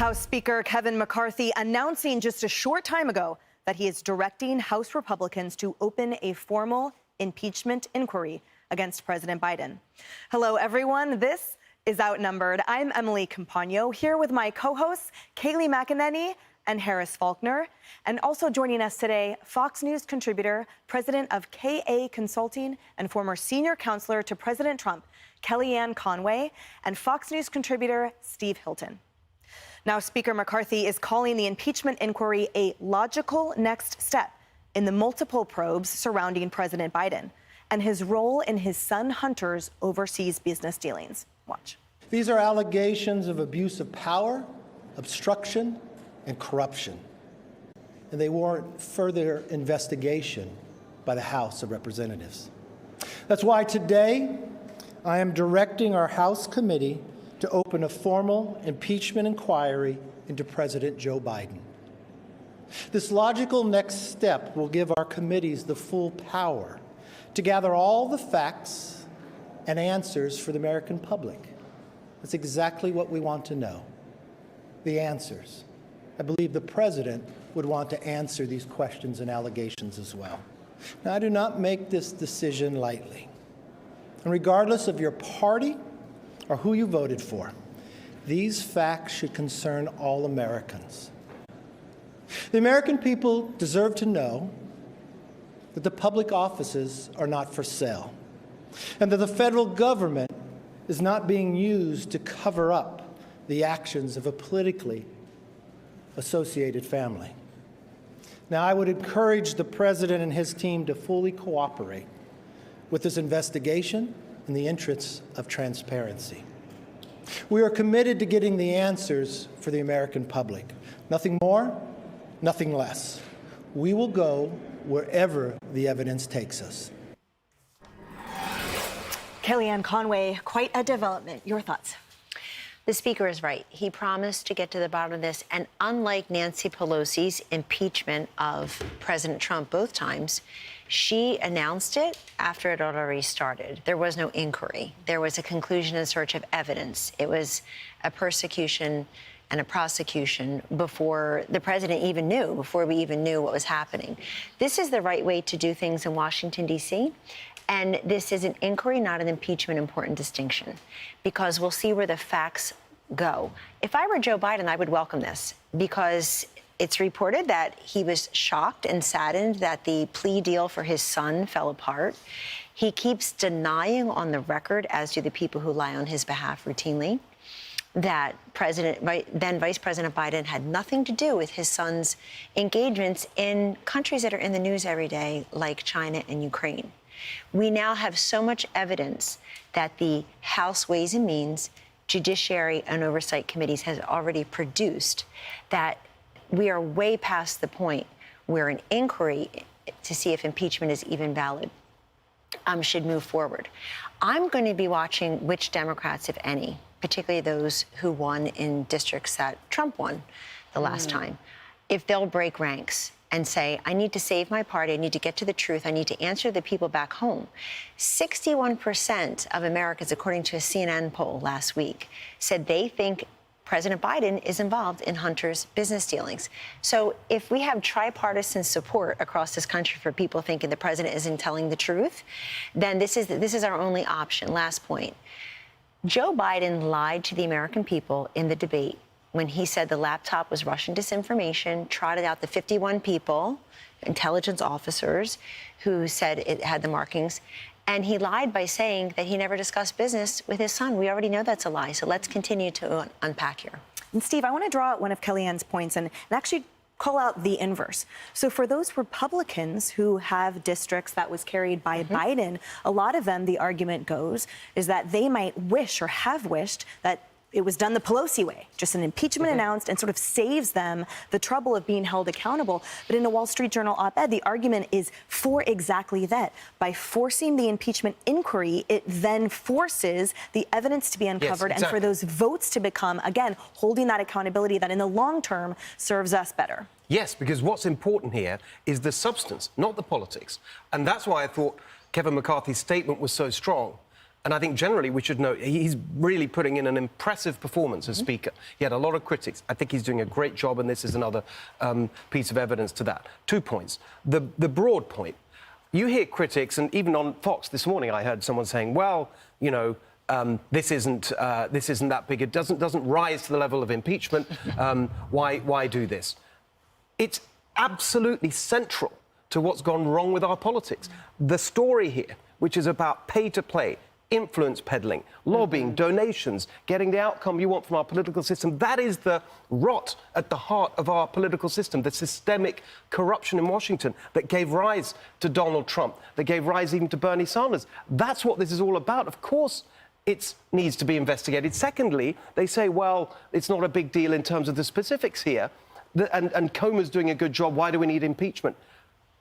House Speaker Kevin McCarthy announcing just a short time ago that he is directing House Republicans to open a formal impeachment inquiry against President Biden. Hello, everyone. This is Outnumbered. I'm Emily Campagno, here with my co-hosts, Kayleigh McEnany and Harris Faulkner. And also joining us today, Fox News contributor, president of KA Consulting, and former senior counselor to President Trump, Kellyanne Conway, and Fox News contributor, Steve Hilton. Now, Speaker McCarthy is calling the impeachment inquiry a logical next step in the multiple probes surrounding President Biden and his role in his son Hunter's overseas business dealings. Watch. These are allegations of abuse of power, obstruction, and corruption, and they warrant further investigation by the House of Representatives. That's why today I am directing our House committee to open a formal impeachment inquiry into President Joe Biden. This logical next step will give our committees the full power to gather all the facts and answers for the American public. That's exactly what we want to know, the answers. I believe the President would want to answer these questions and allegations as well. Now, I do not make this decision lightly. And regardless of your party or who you voted for, these facts should concern all Americans. The American people deserve to know that the public offices are not for sale, and that the federal government is not being used to cover up the actions of a politically associated family. Now, I would encourage the President and his team to fully cooperate with this investigation in the interests of transparency. We are committed to getting the answers for the American public. Nothing more, nothing less. We will go wherever the evidence takes us. Kellyanne Conway, quite a development. Your thoughts? The Speaker is right. He promised to get to the bottom of this. And unlike Nancy Pelosi's impeachment of President Trump both times, she announced it after it had already started. There was no inquiry. There was a conclusion in search of evidence. It was a persecution and a prosecution before the president even knew, before we even knew what was happening. This is the right way to do things in Washington, D.C., and this is an inquiry, not an impeachment, important distinction, because we'll see where the facts go. If I were Joe Biden, I would welcome this, because it's reported that he was shocked and saddened that the plea deal for his son fell apart. He keeps denying on the record, as do the people who lie on his behalf routinely, that then Vice President Biden had nothing to do with his son's engagements in countries that are in the news every day, like China and Ukraine. We now have so much evidence that the House Ways and Means, Judiciary and Oversight Committees has already produced that we are way past the point where an inquiry to see if impeachment is even valid should move forward. I'm going to be watching which Democrats, if any, particularly those who won in districts that Trump won the last time, if they'll break ranks and say, I need to save my party, I need to get to the truth, I need to answer the people back home. 61% of Americans, according to a CNN poll last week, said they think President Biden is involved in Hunter's business dealings. So if we have tripartisan support across this country for people thinking the president isn't telling the truth, then this is our only option. Last point. Joe Biden lied to the American people in the debate when he said the laptop was Russian disinformation, trotted out the 51 people, intelligence officers, who said it had the markings. And he lied by saying that he never discussed business with his son. We already know that's a lie. So let's continue to unpack here. And Steve, I want to draw out one of Kellyanne's points and actually call out the inverse. So for those Republicans who have districts that was carried by Biden, a lot of them, the argument goes, is that they might wish or have wished that it was done the Pelosi way, just an impeachment announced, and sort of saves them the trouble of being held accountable. But in a Wall Street Journal op-ed, the argument is for exactly that. By forcing the impeachment inquiry, it then forces the evidence to be uncovered and for those votes to become, again, holding that accountability that in the long term serves us better. Yes, because what's important here is the substance, not the politics. And that's why I thought Kevin McCarthy's statement was so strong. And I think generally we should know he's really putting in an impressive performance as Speaker. He had a lot of critics. I think he's doing a great job, and this is another piece of evidence to that. 2 points. The broad point. You hear critics, and even on Fox this morning I heard someone saying, well, you know, this isn't that big. It doesn't rise to the level of impeachment. Why do this? It's absolutely central to what's gone wrong with our politics. The story here, which is about pay to play, influence peddling, lobbying, donations, getting the outcome you want from our political system. That is the rot at the heart of our political system, the systemic corruption in Washington that gave rise to Donald Trump, that gave rise even to Bernie Sanders. That's what this is all about. Of course, it needs to be investigated. Secondly, they say, well, it's not a big deal in terms of the specifics here, and Comer's doing a good job. Why do we need impeachment?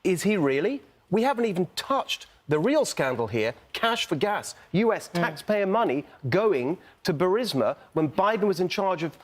Is he really? We haven't even touched the real scandal here, cash for gas, US taxpayer money going to Burisma when Biden was in charge of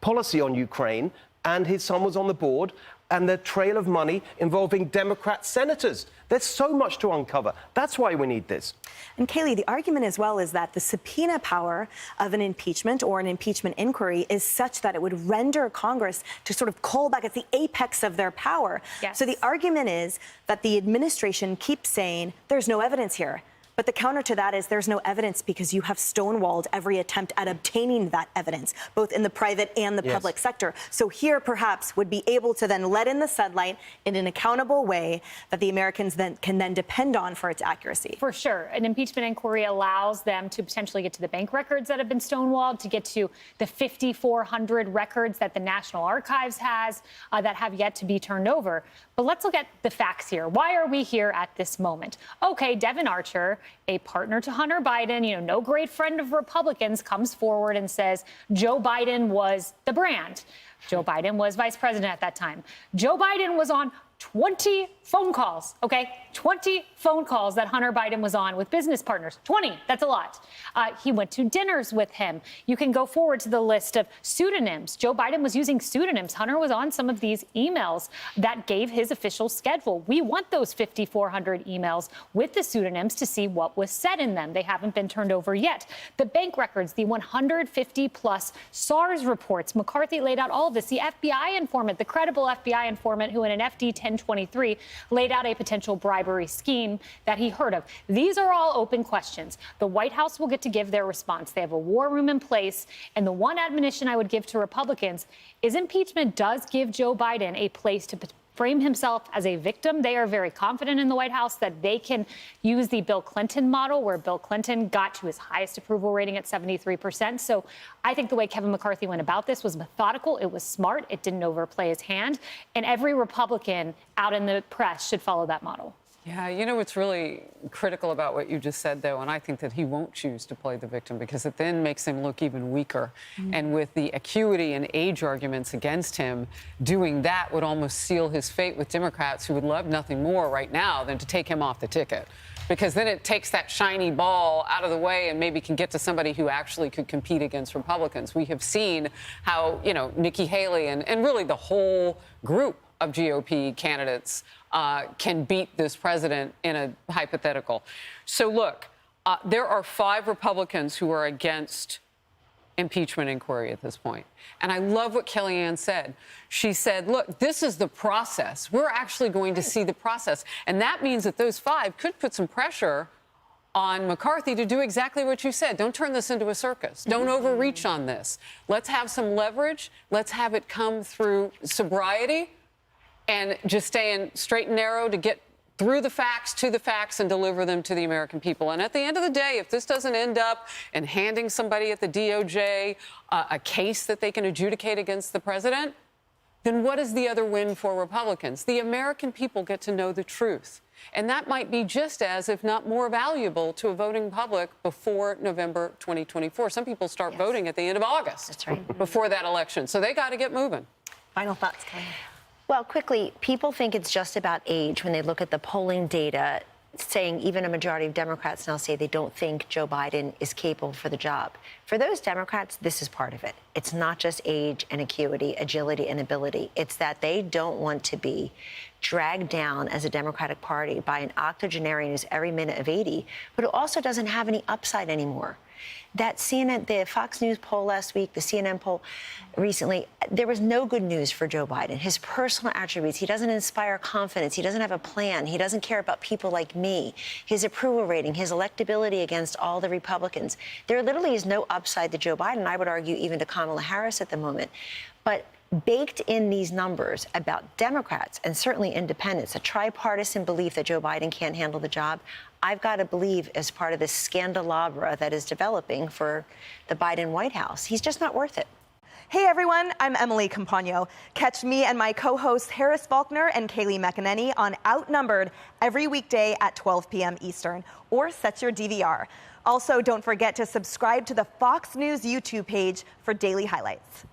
policy on Ukraine and his son was on the board, and the trail of money involving Democrat senators. There's so much to uncover. That's why we need this. And Kayleigh, the argument as well is that the subpoena power of an impeachment or an impeachment inquiry is such that it would render Congress to sort of call back at the apex of their power. Yes. So the argument is that the administration keeps saying there's no evidence here. But the counter to that is there's no evidence because you have stonewalled every attempt at obtaining that evidence, both in the private and the public sector. So here, perhaps, would be able to then let in the sunlight in an accountable way that the Americans then can then depend on for its accuracy. For sure. An impeachment inquiry allows them to potentially get to the bank records that have been stonewalled, to get to the 5,400 records that the National Archives has that have yet to be turned over. But let's look at the facts here. Why are we here at this moment? Okay, Devin Archer, a partner to Hunter Biden, you know, no great friend of Republicans, comes forward and says Joe Biden was the brand. Joe Biden was vice president at that time. Joe Biden was on 20 phone calls, okay? 20 phone calls that Hunter Biden was on with business partners. 20, that's a lot. He went to dinners with him. You can go forward to the list of pseudonyms. Joe Biden was using pseudonyms. Hunter was on some of these emails that gave his official schedule. We want those 5,400 emails with the pseudonyms to see what was said in them. They haven't been turned over yet. The bank records, the 150 plus SARS reports. McCarthy laid out all of this. The FBI informant, the credible FBI informant who in an FD 1023 laid out a potential bribery scheme that he heard of. These are all open questions. The White House will get to give their response. They have a war room in place. And the one admonition I would give to Republicans is impeachment does give Joe Biden a place to frame himself as a victim. They are very confident in the White House that they can use the Bill Clinton model, where Bill Clinton got to his highest approval rating at 73%. So I think the way Kevin McCarthy went about this was methodical. It was smart. It didn't overplay his hand. And every Republican out in the press should follow that model. Yeah, you know what's really critical about what you just said, though, and I think that he won't choose to play the victim because it then makes him look even weaker. And with the acuity and age arguments against him, doing that would almost seal his fate with Democrats who would love nothing more right now than to take him off the ticket. Because then it takes that shiny ball out of the way and maybe can get to somebody who actually could compete against Republicans. We have seen how, you know, Nikki Haley and really the whole group of GOP candidates can beat this president in a hypothetical. So look, there are 5 Republicans who are against impeachment inquiry at this point. And I love what Kellyanne said. She said, look, this is the process. We're actually going to see the process. And that means that those 5 could put some pressure on McCarthy to do exactly what you said. Don't turn this into a circus. Don't overreach on this. Let's have some leverage. Let's have it come through sobriety and just staying straight and narrow to get through the facts, to the facts, and deliver them to the American people. And at the end of the day, if this doesn't end up in handing somebody at the DOJ a case that they can adjudicate against the president, then what is the other win for Republicans? The American people get to know the truth. And that might be just as, if not more valuable, to a voting public before November 2024. Some people start voting at the end of August. That's right. Before that election. So they got to get moving. Final thoughts, Kelly? Well, quickly, people think it's just about age when they look at the polling data. saying even a majority of Democrats now say they don't think Joe Biden is capable for the job. For those Democrats, this is part of it. It's not just age and acuity, agility and ability. It's that they don't want to be dragged down as a Democratic Party by an octogenarian who's every minute of 80, but who also doesn't have any upside anymore. That CNN, the Fox News poll last week, the CNN poll recently, there was no good news for Joe Biden. His personal attributes, he doesn't inspire confidence. He doesn't have a plan. He doesn't care about people like me. His approval rating, his electability against all the Republicans. There literally is no upside to Joe Biden. I would argue even to Kamala Harris at the moment. But baked in these numbers about Democrats and certainly independents, a tripartisan belief that Joe Biden can't handle the job, I've got to believe as part of this scandalabra that is developing for the Biden White House. He's just not worth it. Hey everyone, I'm Emily Campagno. Catch me and my co-hosts Harris Faulkner and Kaylee McEnany on Outnumbered every weekday at 12 p.m. Eastern, or set your DVR. Also, don't forget to subscribe to the Fox News YouTube page for daily highlights.